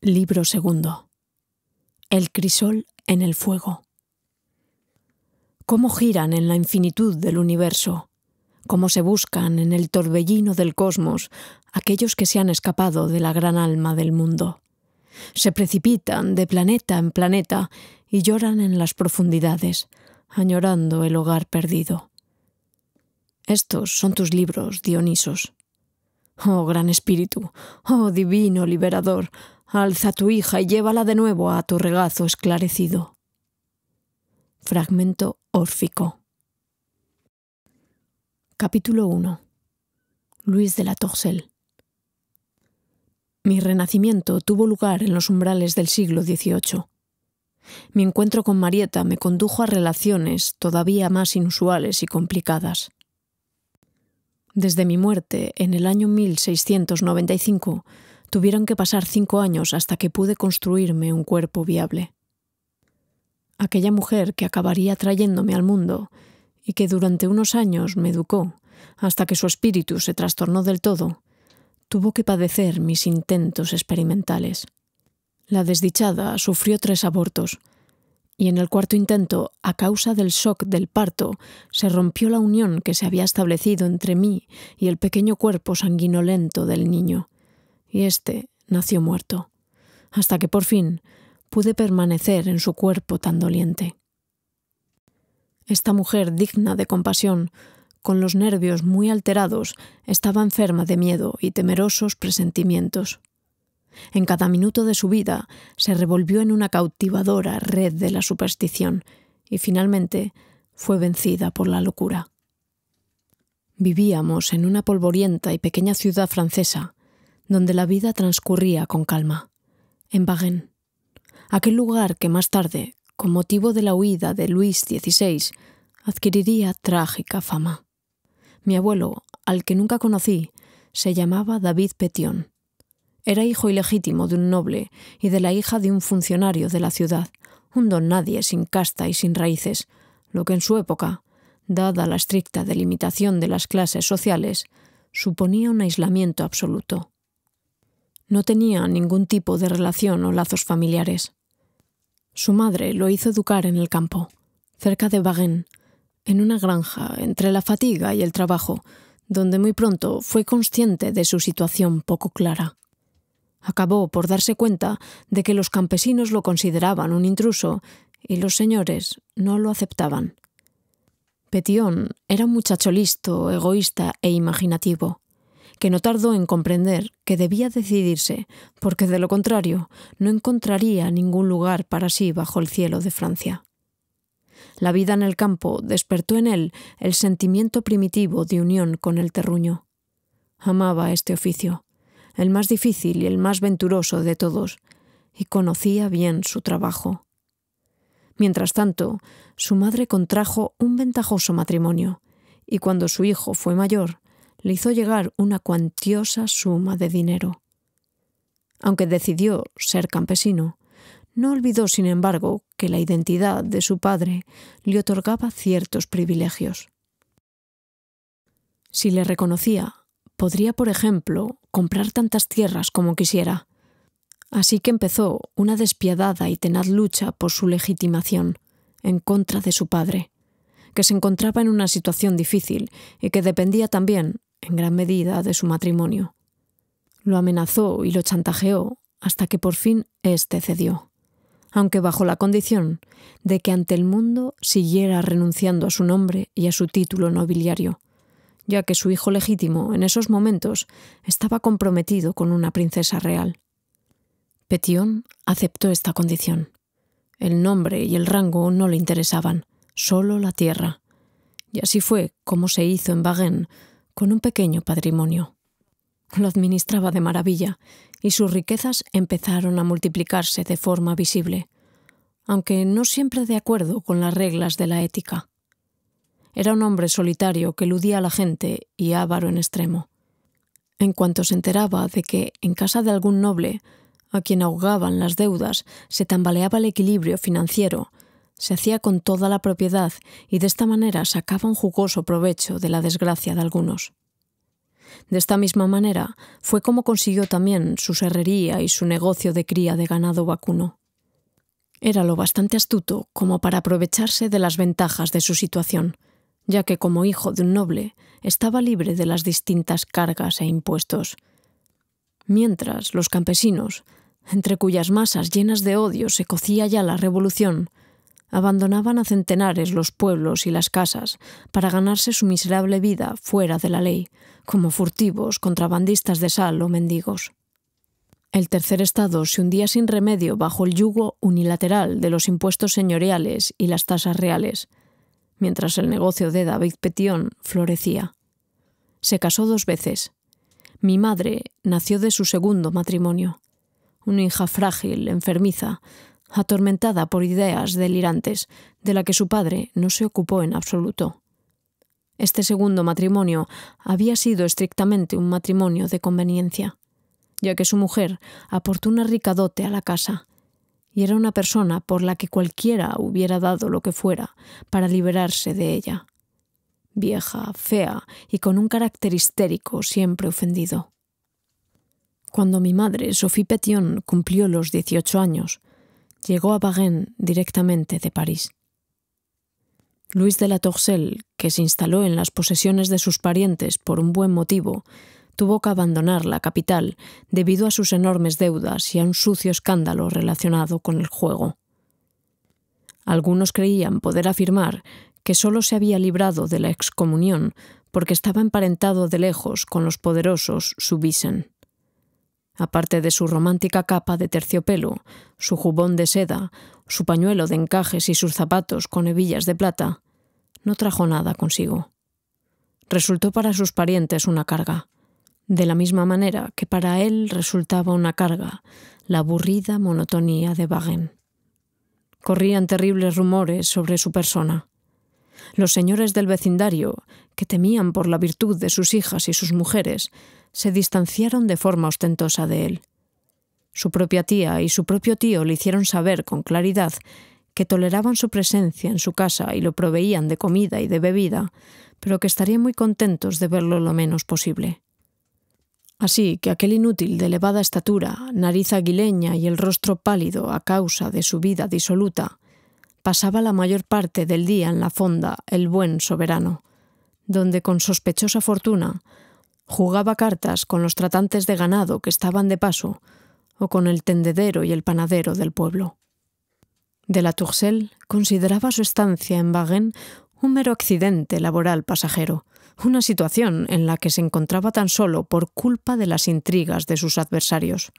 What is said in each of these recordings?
Libro segundo. El crisol en el fuego. Cómo giran en la infinitud del universo, cómo se buscan en el torbellino del cosmos aquellos que se han escapado de la gran alma del mundo. Se precipitan de planeta en planeta y lloran en las profundidades, añorando el hogar perdido. Estos son tus libros, Dionisos. Oh gran espíritu, oh divino liberador, alza a tu hija y llévala de nuevo a tu regazo esclarecido. Fragmento órfico. Capítulo 1. Luis de la Tourcelle. Mi renacimiento tuvo lugar en los umbrales del siglo XVIII. Mi encuentro con Marieta me condujo a relaciones todavía más inusuales y complicadas. Desde mi muerte, en el año 1695, tuvieron que pasar 5 años hasta que pude construirme un cuerpo viable. Aquella mujer que acabaría trayéndome al mundo y que durante unos años me educó hasta que su espíritu se trastornó del todo, tuvo que padecer mis intentos experimentales. La desdichada sufrió 3 abortos y en el 4º intento, a causa del shock del parto, se rompió la unión que se había establecido entre mí y el pequeño cuerpo sanguinolento del niño, y éste nació muerto, hasta que por fin pude permanecer en su cuerpo tan doliente. Esta mujer digna de compasión, con los nervios muy alterados, estaba enferma de miedo y temerosos presentimientos. En cada minuto de su vida se revolvió en una cautivadora red de la superstición y finalmente fue vencida por la locura. Vivíamos en una polvorienta y pequeña ciudad francesa, donde la vida transcurría con calma, en Varennes, aquel lugar que más tarde, con motivo de la huida de Luis XVI, adquiriría trágica fama. Mi abuelo, al que nunca conocí, se llamaba David Pétion. Era hijo ilegítimo de un noble y de la hija de un funcionario de la ciudad, un don nadie sin casta y sin raíces, lo que en su época, dada la estricta delimitación de las clases sociales, suponía un aislamiento absoluto. No tenía ningún tipo de relación o lazos familiares. Su madre lo hizo educar en el campo, cerca de Varennes, en una granja entre la fatiga y el trabajo, donde muy pronto fue consciente de su situación poco clara. Acabó por darse cuenta de que los campesinos lo consideraban un intruso y los señores no lo aceptaban. Pétion era un muchacho listo, egoísta e imaginativo, que no tardó en comprender que debía decidirse, porque de lo contrario no encontraría ningún lugar para sí bajo el cielo de Francia. La vida en el campo despertó en él el sentimiento primitivo de unión con el terruño. Amaba este oficio, el más difícil y el más venturoso de todos, y conocía bien su trabajo. Mientras tanto, su madre contrajo un ventajoso matrimonio, y cuando su hijo fue mayor, le hizo llegar una cuantiosa suma de dinero. Aunque decidió ser campesino, no olvidó, sin embargo, que la identidad de su padre le otorgaba ciertos privilegios. Si le reconocía, podría, por ejemplo, comprar tantas tierras como quisiera. Así que empezó una despiadada y tenaz lucha por su legitimación, en contra de su padre, que se encontraba en una situación difícil y que dependía también, en gran medida, de su matrimonio. Lo amenazó y lo chantajeó hasta que por fin éste cedió, aunque bajo la condición de que ante el mundo siguiera renunciando a su nombre y a su título nobiliario, ya que su hijo legítimo en esos momentos estaba comprometido con una princesa real. Pétion aceptó esta condición. El nombre y el rango no le interesaban, solo la tierra. Y así fue como se hizo en Varennes con un pequeño patrimonio. Lo administraba de maravilla y sus riquezas empezaron a multiplicarse de forma visible, aunque no siempre de acuerdo con las reglas de la ética. Era un hombre solitario que eludía a la gente y avaro en extremo. En cuanto se enteraba de que en casa de algún noble, a quien ahogaban las deudas, se tambaleaba el equilibrio financiero, se hacía con toda la propiedad y de esta manera sacaba un jugoso provecho de la desgracia de algunos. De esta misma manera fue como consiguió también su serrería y su negocio de cría de ganado vacuno. Era lo bastante astuto como para aprovecharse de las ventajas de su situación, ya que como hijo de un noble estaba libre de las distintas cargas e impuestos. Mientras los campesinos, entre cuyas masas llenas de odio se cocía ya la revolución, abandonaban a centenares los pueblos y las casas para ganarse su miserable vida fuera de la ley, como furtivos, contrabandistas de sal o mendigos. El tercer estado se hundía sin remedio bajo el yugo unilateral de los impuestos señoriales y las tasas reales, mientras el negocio de David Pétion florecía. Se casó 2 veces. Mi madre nació de su segundo matrimonio, una hija frágil, enfermiza, atormentada por ideas delirantes, de la que su padre no se ocupó en absoluto. Este segundo matrimonio había sido estrictamente un matrimonio de conveniencia, ya que su mujer aportó una rica dote a la casa, y era una persona por la que cualquiera hubiera dado lo que fuera para liberarse de ella. Vieja, fea y con un carácter histérico siempre ofendido. Cuando mi madre, Sophie Pétion, cumplió los 18 años, llegó a Varennes directamente de París. Luis de la Tourcelle, que se instaló en las posesiones de sus parientes por un buen motivo, tuvo que abandonar la capital debido a sus enormes deudas y a un sucio escándalo relacionado con el juego. Algunos creían poder afirmar que solo se había librado de la excomunión porque estaba emparentado de lejos con los poderosos Soubise. Aparte de su romántica capa de terciopelo, su jubón de seda, su pañuelo de encajes y sus zapatos con hebillas de plata, no trajo nada consigo. Resultó para sus parientes una carga, de la misma manera que para él resultaba una carga la aburrida monotonía de Varennes. Corrían terribles rumores sobre su persona. Los señores del vecindario, que temían por la virtud de sus hijas y sus mujeres, se distanciaron de forma ostentosa de él. Su propia tía y su propio tío le hicieron saber con claridad que toleraban su presencia en su casa y lo proveían de comida y de bebida, pero que estarían muy contentos de verlo lo menos posible. Así que aquel inútil de elevada estatura, nariz aguileña y el rostro pálido a causa de su vida disoluta, pasaba la mayor parte del día en la fonda El Buen Soberano, donde con sospechosa fortuna jugaba cartas con los tratantes de ganado que estaban de paso o con el tendedero y el panadero del pueblo. De la Tourcelle consideraba su estancia en Varennes un mero accidente laboral pasajero, una situación en la que se encontraba tan solo por culpa de las intrigas de sus adversarios.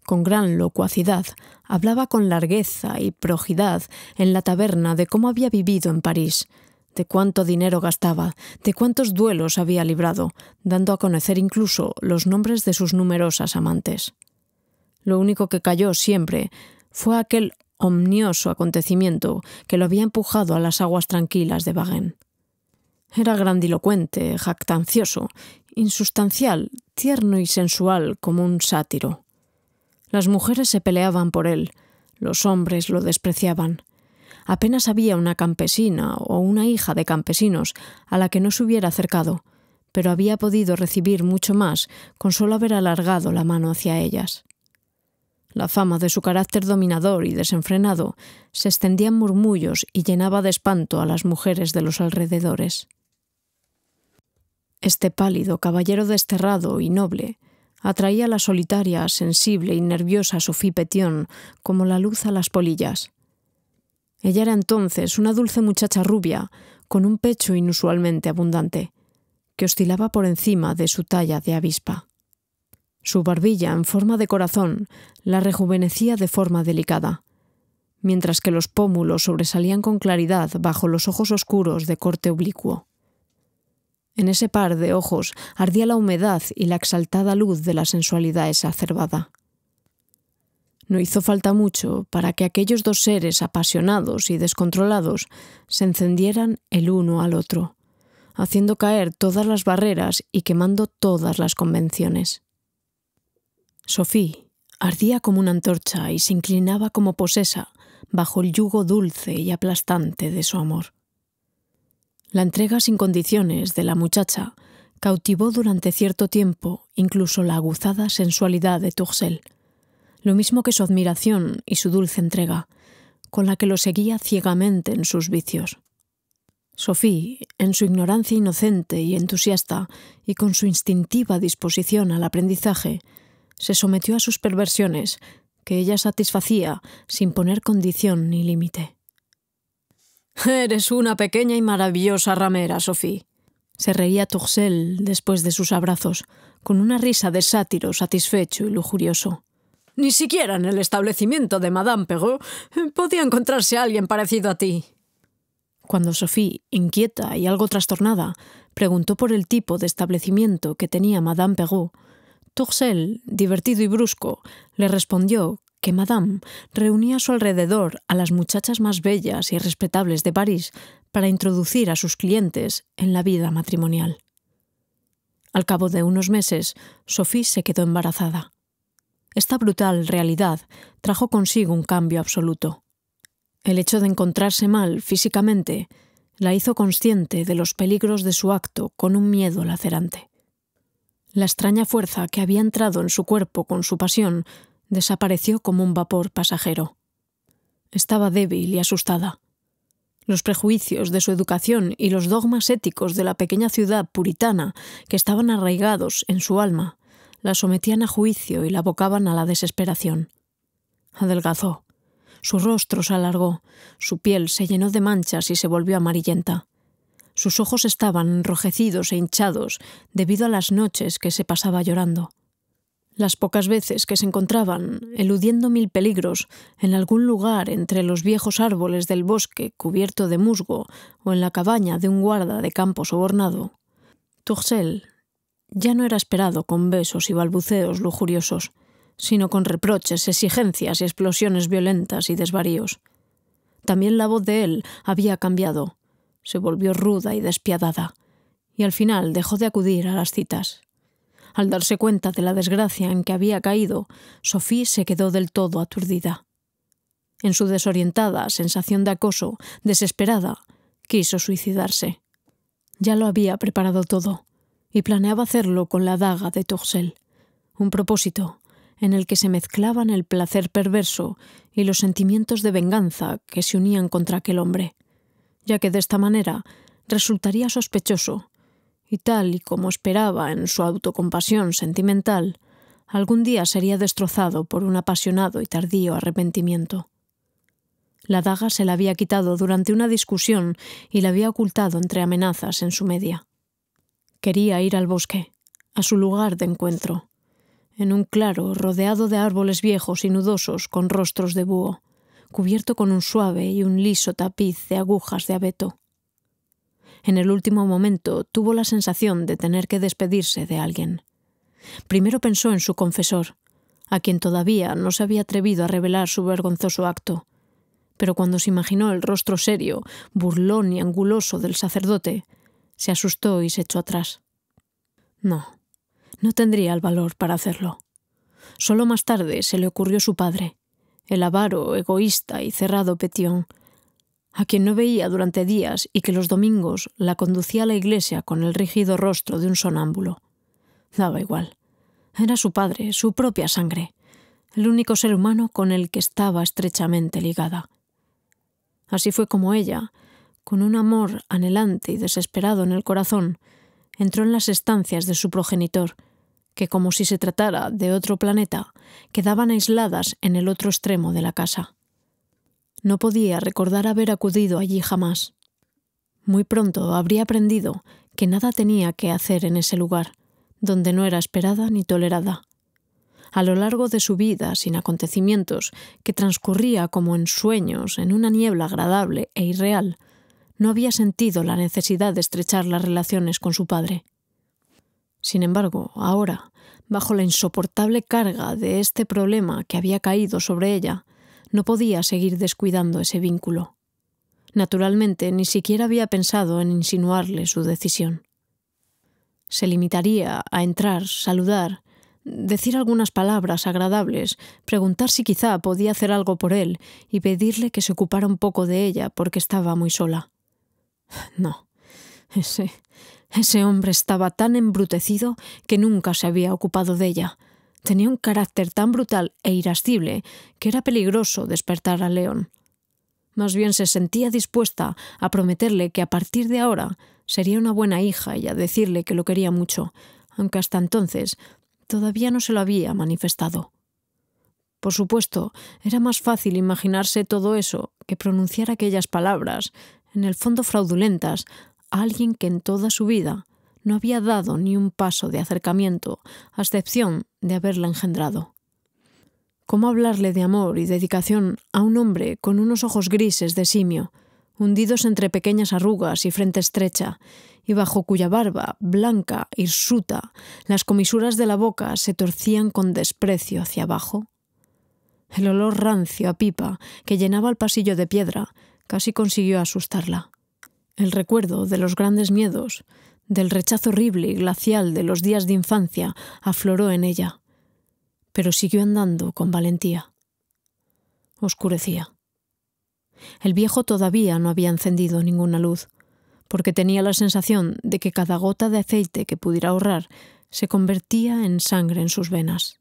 Con gran locuacidad hablaba con largueza y projidad en la taberna de cómo había vivido en París, de cuánto dinero gastaba, de cuántos duelos había librado, dando a conocer incluso los nombres de sus numerosas amantes. Lo único que cayó siempre fue aquel ominoso acontecimiento que lo había empujado a las aguas tranquilas de Varennes. Era grandilocuente, jactancioso, insustancial, tierno y sensual como un sátiro. Las mujeres se peleaban por él, los hombres lo despreciaban. Apenas había una campesina o una hija de campesinos a la que no se hubiera acercado, pero había podido recibir mucho más con solo haber alargado la mano hacia ellas. La fama de su carácter dominador y desenfrenado se extendía en murmullos y llenaba de espanto a las mujeres de los alrededores. Este pálido caballero desterrado y noble atraía a la solitaria, sensible y nerviosa Sophie Pétion como la luz a las polillas. Ella era entonces una dulce muchacha rubia, con un pecho inusualmente abundante, que oscilaba por encima de su talla de avispa. Su barbilla, en forma de corazón, la rejuvenecía de forma delicada, mientras que los pómulos sobresalían con claridad bajo los ojos oscuros de corte oblicuo. En ese par de ojos ardía la humedad y la exaltada luz de la sensualidad exacerbada. No hizo falta mucho para que aquellos dos seres apasionados y descontrolados se encendieran el uno al otro, haciendo caer todas las barreras y quemando todas las convenciones. Sophie ardía como una antorcha y se inclinaba como posesa bajo el yugo dulce y aplastante de su amor. La entrega sin condiciones de la muchacha Cautivó durante cierto tiempo incluso la aguzada sensualidad de Tourzel, lo mismo que su admiración y su dulce entrega, con la que lo seguía ciegamente en sus vicios. Sophie, en su ignorancia inocente y entusiasta, y con su instintiva disposición al aprendizaje, se sometió a sus perversiones, que ella satisfacía sin poner condición ni límite. «Eres una pequeña y maravillosa ramera, Sophie», se reía Tourzel después de sus abrazos, con una risa de sátiro satisfecho y lujurioso. «Ni siquiera en el establecimiento de Madame Perrault podía encontrarse alguien parecido a ti». Cuando Sophie, inquieta y algo trastornada, preguntó por el tipo de establecimiento que tenía Madame Perrault, Tourzel, divertido y brusco, le respondió que Madame reunía a su alrededor a las muchachas más bellas y respetables de París para introducir a sus clientes en la vida matrimonial. Al cabo de unos meses, Sophie se quedó embarazada. Esta brutal realidad trajo consigo un cambio absoluto. El hecho de encontrarse mal físicamente la hizo consciente de los peligros de su acto con un miedo lacerante. La extraña fuerza que había entrado en su cuerpo con su pasión desapareció como un vapor pasajero. Estaba débil y asustada. Los prejuicios de su educación y los dogmas éticos de la pequeña ciudad puritana que estaban arraigados en su alma la sometían a juicio y la abocaban a la desesperación. Adelgazó. Su rostro se alargó, su piel se llenó de manchas y se volvió amarillenta. Sus ojos estaban enrojecidos e hinchados debido a las noches que se pasaba llorando. Las pocas veces que se encontraban, eludiendo mil peligros, en algún lugar entre los viejos árboles del bosque cubierto de musgo o en la cabaña de un guarda de campo sobornado, Tourzel ya no era esperado con besos y balbuceos lujuriosos, sino con reproches, exigencias y explosiones violentas y desvaríos. También la voz de él había cambiado, se volvió ruda y despiadada, y al final dejó de acudir a las citas. Al darse cuenta de la desgracia en que había caído, Sophie se quedó del todo aturdida. En su desorientada sensación de acoso, desesperada, quiso suicidarse. Ya lo había preparado todo, y planeaba hacerlo con la daga de Tourzel, un propósito en el que se mezclaban el placer perverso y los sentimientos de venganza que se unían contra aquel hombre, ya que de esta manera resultaría sospechoso, y tal y como esperaba en su autocompasión sentimental, algún día sería destrozado por un apasionado y tardío arrepentimiento. La daga se la había quitado durante una discusión y la había ocultado entre amenazas en su media. Quería ir al bosque, a su lugar de encuentro, en un claro rodeado de árboles viejos y nudosos con rostros de búho, cubierto con un suave y un liso tapiz de agujas de abeto. En el último momento tuvo la sensación de tener que despedirse de alguien. Primero pensó en su confesor, a quien todavía no se había atrevido a revelar su vergonzoso acto, pero cuando se imaginó el rostro serio, burlón y anguloso del sacerdote, se asustó y se echó atrás. No tendría el valor para hacerlo. Solo más tarde se le ocurrió su padre, el avaro, egoísta y cerrado Pétion, a quien no veía durante días y que los domingos la conducía a la iglesia con el rígido rostro de un sonámbulo. Daba igual. Era su padre, su propia sangre, el único ser humano con el que estaba estrechamente ligada. Así fue como ella, con un amor anhelante y desesperado en el corazón, entró en las estancias de su progenitor, que como si se tratara de otro planeta, quedaban aisladas en el otro extremo de la casa. No podía recordar haber acudido allí jamás. Muy pronto habría aprendido que nada tenía que hacer en ese lugar, donde no era esperada ni tolerada. A lo largo de su vida sin acontecimientos, que transcurría como en sueños, en una niebla agradable e irreal, no había sentido la necesidad de estrechar las relaciones con su padre. Sin embargo, ahora, bajo la insoportable carga de este problema que había caído sobre ella, no podía seguir descuidando ese vínculo. Naturalmente, ni siquiera había pensado en insinuarle su decisión. Se limitaría a entrar, saludar, decir algunas palabras agradables, preguntar si quizá podía hacer algo por él y pedirle que se ocupara un poco de ella porque estaba muy sola. No, Ese hombre estaba tan embrutecido que nunca se había ocupado de ella. Tenía un carácter tan brutal e irascible que era peligroso despertar al león. Más bien se sentía dispuesta a prometerle que a partir de ahora sería una buena hija y a decirle que lo quería mucho, aunque hasta entonces todavía no se lo había manifestado. Por supuesto, era más fácil imaginarse todo eso que pronunciar aquellas palabras, en el fondo fraudulentas, a alguien que en toda su vida no había dado ni un paso de acercamiento, a excepción de haberla engendrado. ¿Cómo hablarle de amor y dedicación a un hombre con unos ojos grises de simio, hundidos entre pequeñas arrugas y frente estrecha, y bajo cuya barba, blanca, hirsuta, las comisuras de la boca se torcían con desprecio hacia abajo? El olor rancio a pipa que llenaba el pasillo de piedra casi consiguió asustarla. El recuerdo de los grandes miedos, del rechazo horrible y glacial de los días de infancia, afloró en ella, pero siguió andando con valentía. Oscurecía. El viejo todavía no había encendido ninguna luz, porque tenía la sensación de que cada gota de aceite que pudiera ahorrar se convertía en sangre en sus venas.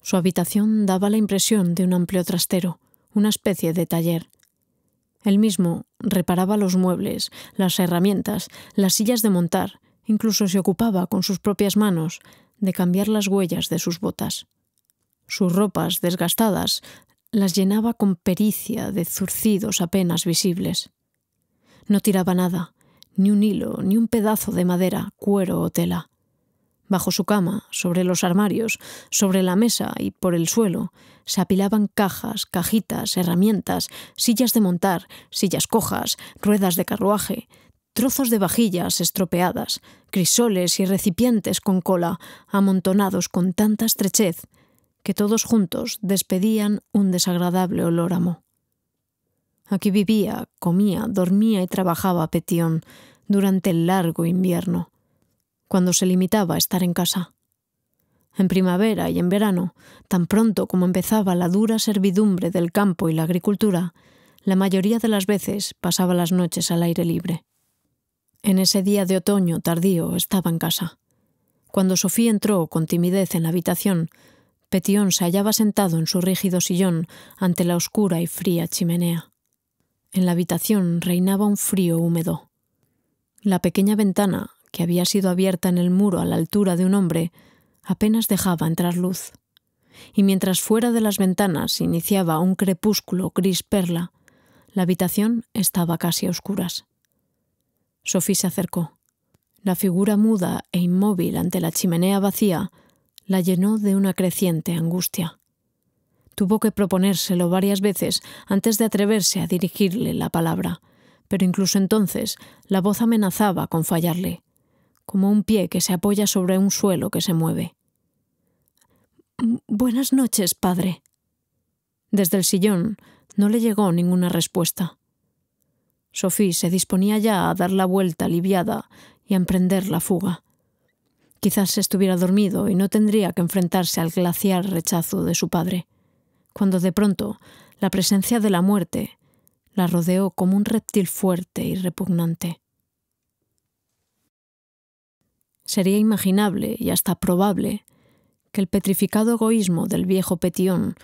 Su habitación daba la impresión de un amplio trastero, una especie de taller. Él mismo reparaba los muebles, las herramientas, las sillas de montar, incluso se ocupaba con sus propias manos de cambiar las huellas de sus botas. Sus ropas desgastadas las llenaba con pericia de zurcidos apenas visibles. No tiraba nada, ni un hilo, ni un pedazo de madera, cuero o tela. Bajo su cama, sobre los armarios, sobre la mesa y por el suelo, se apilaban cajas, cajitas, herramientas, sillas de montar, sillas cojas, ruedas de carruaje, trozos de vajillas estropeadas, crisoles y recipientes con cola, amontonados con tanta estrechez que todos juntos despedían un desagradable olor a moho. Aquí vivía, comía, dormía y trabajaba Petion durante el largo invierno, cuando se limitaba a estar en casa. En primavera y en verano, tan pronto como empezaba la dura servidumbre del campo y la agricultura, la mayoría de las veces pasaba las noches al aire libre. En ese día de otoño tardío estaba en casa. Cuando Sophie entró con timidez en la habitación, Petion se hallaba sentado en su rígido sillón ante la oscura y fría chimenea. En la habitación reinaba un frío húmedo. La pequeña ventana, que había sido abierta en el muro a la altura de un hombre, apenas dejaba entrar luz. Y mientras fuera de las ventanas iniciaba un crepúsculo gris perla, la habitación estaba casi a oscuras. Sophie se acercó. La figura muda e inmóvil ante la chimenea vacía la llenó de una creciente angustia. Tuvo que proponérselo varias veces antes de atreverse a dirigirle la palabra, pero incluso entonces la voz amenazaba con fallarle, como un pie que se apoya sobre un suelo que se mueve. «Buenas noches, padre». Desde el sillón no le llegó ninguna respuesta. Sophie se disponía ya a dar la vuelta aliviada y a emprender la fuga. Quizás estuviera dormido y no tendría que enfrentarse al glacial rechazo de su padre, cuando de pronto la presencia de la muerte la rodeó como un reptil fuerte y repugnante. Sería imaginable y hasta probable que el petrificado egoísmo del viejo Petion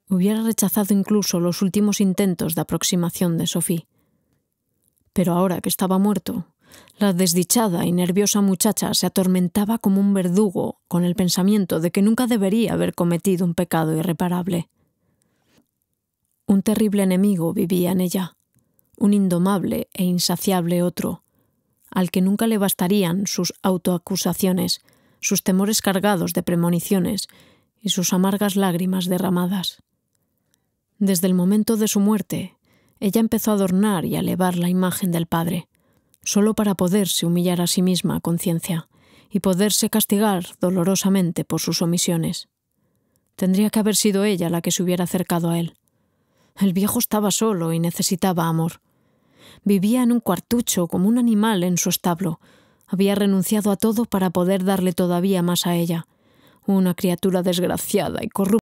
hubiera rechazado incluso los últimos intentos de aproximación de Sophie. Pero ahora que estaba muerto, la desdichada y nerviosa muchacha se atormentaba como un verdugo con el pensamiento de que nunca debería haber cometido un pecado irreparable. Un terrible enemigo vivía en ella, un indomable e insaciable otro, al que nunca le bastarían sus autoacusaciones, sus temores cargados de premoniciones y sus amargas lágrimas derramadas. Desde el momento de su muerte, ella empezó a adornar y a elevar la imagen del padre, solo para poderse humillar a sí misma a conciencia y poderse castigar dolorosamente por sus omisiones. Tendría que haber sido ella la que se hubiera acercado a él. El viejo estaba solo y necesitaba amor. Vivía en un cuartucho como un animal en su establo. Había renunciado a todo para poder darle todavía más a ella, una criatura desgraciada y corrupta